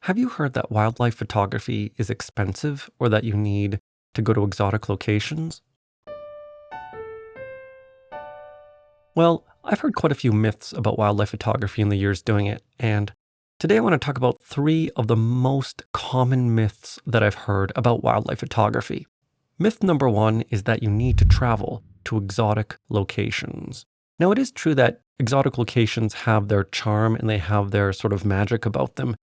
Have you heard that wildlife photography is expensive or that you need to go to exotic locations? Well, I've heard quite a few myths about wildlife photography in the years doing it, and today I want to talk about three of the most common myths that I've heard about wildlife photography. Myth number one is that you need to travel to exotic locations. Now, it is true that exotic locations have their charm and they have their sort of magic about them.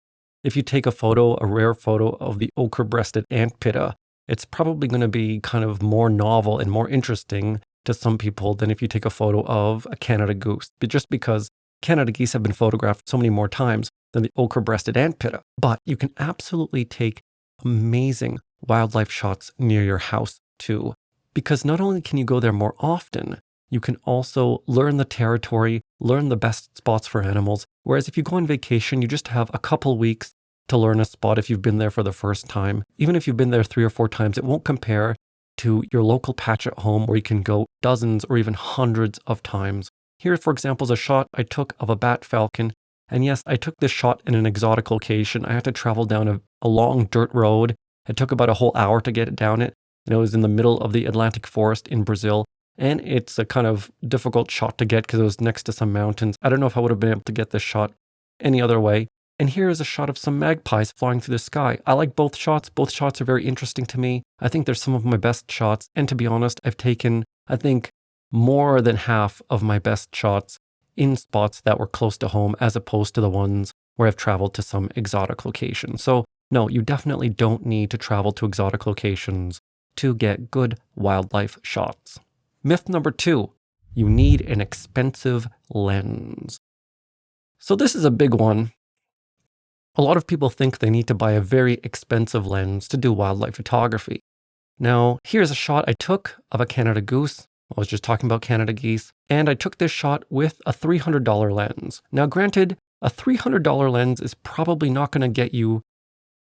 If you take a rare photo of the ochre-breasted ant pitta, it's probably going to be kind of more novel and more interesting to some people than if you take a photo of a Canada goose, but just because Canada geese have been photographed so many more times than the ochre-breasted ant pitta. But you can absolutely take amazing wildlife shots near your house too, because not only can you go there more often, you can also learn the territory, learn the best spots for animals. Whereas if you go on vacation, you just have a couple weeks to learn a spot if you've been there for the first time. Even if you've been there 3 or 4 times, it won't compare to your local patch at home where you can go dozens or even hundreds of times. Here, for example, is a shot I took of a bat falcon. And yes, I took this shot in an exotic location. I had to travel down a long dirt road. It took about a whole hour to get it down it. And it was in the middle of the Atlantic forest in Brazil. And it's a kind of difficult shot to get because it was next to some mountains. I don't know if I would have been able to get this shot any other way. And here is a shot of some magpies flying through the sky. I like both shots. Both shots are very interesting to me. I think they're some of my best shots. And to be honest, I've taken, I think, more than half of my best shots in spots that were close to home as opposed to the ones where I've traveled to some exotic location. So no, you definitely don't need to travel to exotic locations to get good wildlife shots. Myth number 2, you need an expensive lens. So this is a big one. A lot of people think they need to buy a very expensive lens to do wildlife photography. Now, here's a shot I took of a Canada goose. I was just talking about Canada geese. And I took this shot with a $300 lens. Now, granted, a $300 lens is probably not going to get you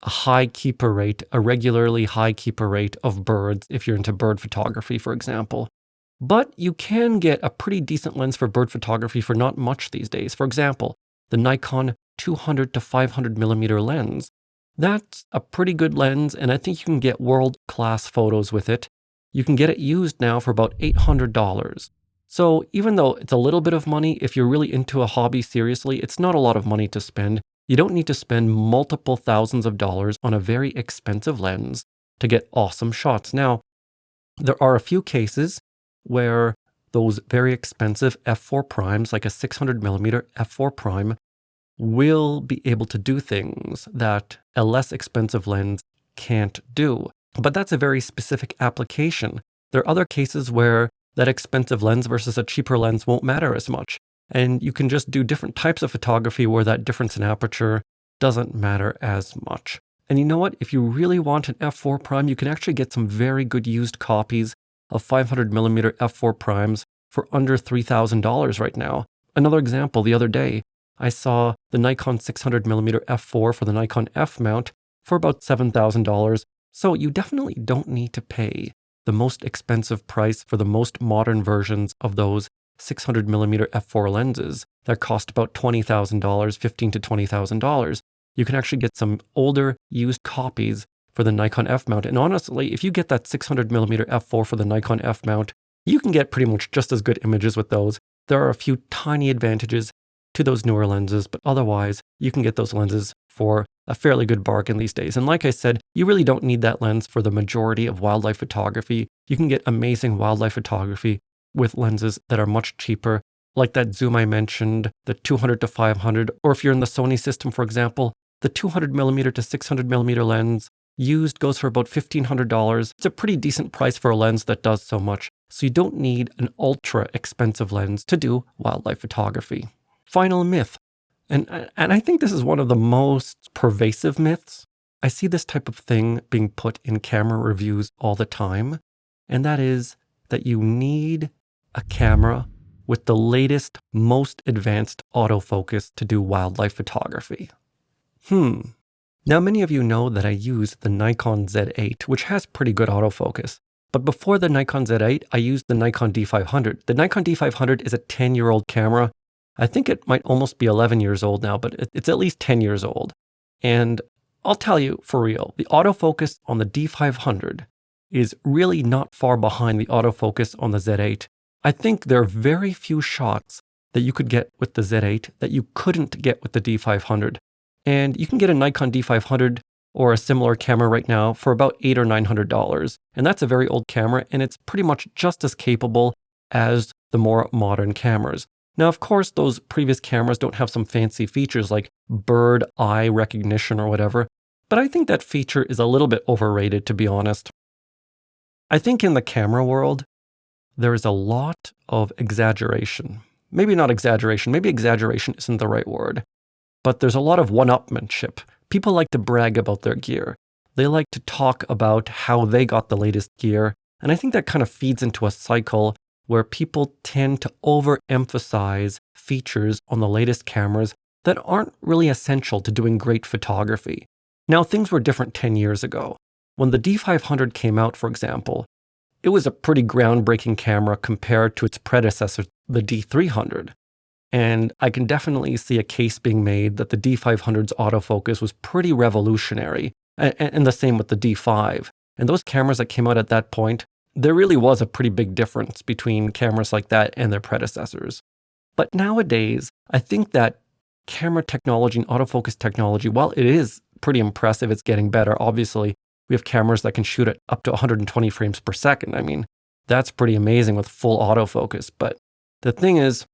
a high keeper rate, a regularly high keeper rate of birds if you're into bird photography, for example. But you can get a pretty decent lens for bird photography for not much these days. For example, the Nikon 200 to 500 millimeter lens. That's a pretty good lens, and I think you can get world-class photos with it. You can get it used now for about $800. So even though it's a little bit of money, if you're really into a hobby seriously, it's not a lot of money to spend. You don't need to spend multiple thousands of dollars on a very expensive lens to get awesome shots. Now, there are a few cases where those very expensive f4 primes, like a 600 millimeter f4 prime, will be able to do things that a less expensive lens can't do. But that's a very specific application. There are other cases where that expensive lens versus a cheaper lens won't matter as much. And you can just do different types of photography where that difference in aperture doesn't matter as much. And you know what? If you really want an f4 prime, you can actually get some very good used copies of 500 millimeter f4 primes for under $3,000 right now. Another example, the other day, I saw the Nikon 600 millimeter f4 for the Nikon F mount for about $7,000. So you definitely don't need to pay the most expensive price for the most modern versions of those 600 millimeter f4 lenses that cost about $20,000, $15,000 to $20,000. You can actually get some older used copies for the Nikon F mount. And honestly, if you get that 600 millimeter f4 for the Nikon F mount, you can get pretty much just as good images with those. There are a few tiny advantages to those newer lenses, but otherwise you can get those lenses for a fairly good bargain these days. And like I said, you really don't need that lens for the majority of wildlife photography. You can get amazing wildlife photography with lenses that are much cheaper, like that zoom I mentioned, the 200 to 500, or if you're in the Sony system, for example, the 200 millimeter to 600 millimeter lens used goes for about $1,500. It's a pretty decent price for a lens that does so much. So you don't need an ultra expensive lens to do wildlife photography. Final myth, and I think this is one of the most pervasive myths. I see this type of thing being put in camera reviews all the time, and that is that you need a camera with the latest, most advanced autofocus to do wildlife photography. Now, many of you know that I use the Nikon Z8, which has pretty good autofocus. But before the Nikon Z8, I used the Nikon D500. The Nikon D500 is a 10-year-old camera. I think it might almost be 11 years old now, but it's at least 10 years old. And I'll tell you for real, the autofocus on the D500 is really not far behind the autofocus on the Z8. I think there are very few shots that you could get with the Z8 that you couldn't get with the D500. And you can get a Nikon D500 or a similar camera right now for about $800 or $900. And that's a very old camera, and it's pretty much just as capable as the more modern cameras. Now, of course, those previous cameras don't have some fancy features like bird eye recognition or whatever, but I think that feature is a little bit overrated, to be honest. I think in the camera world, there is a lot of exaggeration. Maybe not exaggeration, maybe exaggeration isn't the right word, but there's a lot of one-upmanship. People like to brag about their gear. They like to talk about how they got the latest gear, and I think that kind of feeds into a cycle where people tend to overemphasize features on the latest cameras that aren't really essential to doing great photography. Now, things were different 10 years ago. When the D500 came out, for example, it was a pretty groundbreaking camera compared to its predecessor, the D300. And I can definitely see a case being made that the D500's autofocus was pretty revolutionary, and the same with the D5. And those cameras that came out at that point, there really was a pretty big difference between cameras like that and their predecessors. But nowadays, I think that camera technology and autofocus technology, while it is pretty impressive, it's getting better. Obviously, we have cameras that can shoot at up to 120 frames per second. I mean, that's pretty amazing with full autofocus. But the thing is,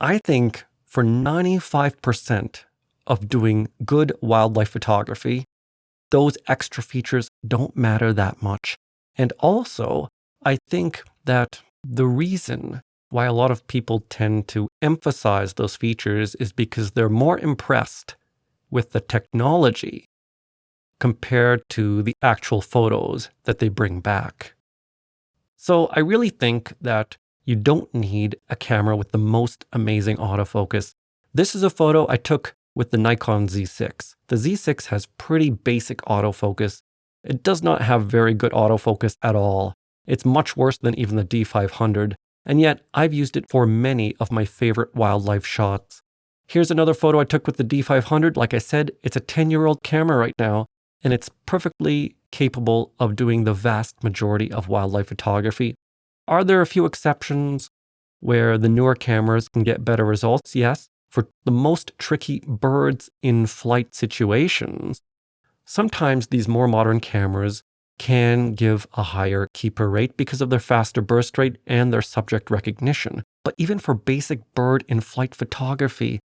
I think for 95% of doing good wildlife photography, those extra features don't matter that much. And also, I think that the reason why a lot of people tend to emphasize those features is because they're more impressed with the technology compared to the actual photos that they bring back. So I really think that you don't need a camera with the most amazing autofocus. This is a photo I took with the Nikon Z6. The Z6 has pretty basic autofocus. It does not have very good autofocus at all. It's much worse than even the D500, and yet I've used it for many of my favorite wildlife shots. Here's another photo I took with the D500. Like I said, it's a 10-year-old camera right now, and it's perfectly capable of doing the vast majority of wildlife photography. Are there a few exceptions where the newer cameras can get better results? Yes. For the most tricky birds in flight situations, sometimes these more modern cameras can give a higher keeper rate because of their faster burst rate and their subject recognition. But even for basic bird in flight photography,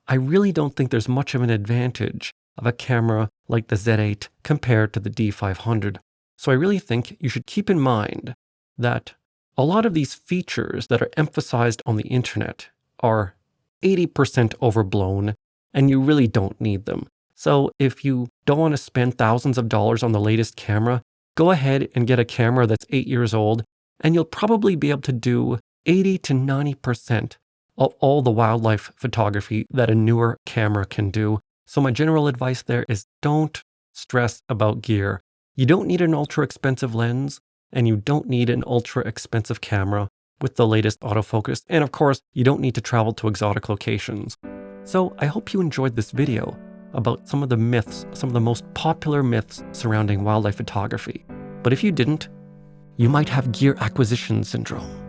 I really don't think there's much of an advantage of a camera like the Z8 compared to the D500. So I really think you should keep in mind that a lot of these features that are emphasized on the internet are 80% overblown, and you really don't need them. So if you don't want to spend thousands of dollars on the latest camera, go ahead and get a camera that's 8 years old, and you'll probably be able to do 80 to 90% of all the wildlife photography that a newer camera can do. So my general advice there is don't stress about gear. You don't need an ultra expensive lens, and you don't need an ultra expensive camera with the latest autofocus. And of course, you don't need to travel to exotic locations. So I hope you enjoyed this video about some of the myths, some of the most popular myths surrounding wildlife photography. But if you didn't, you might have gear acquisition syndrome.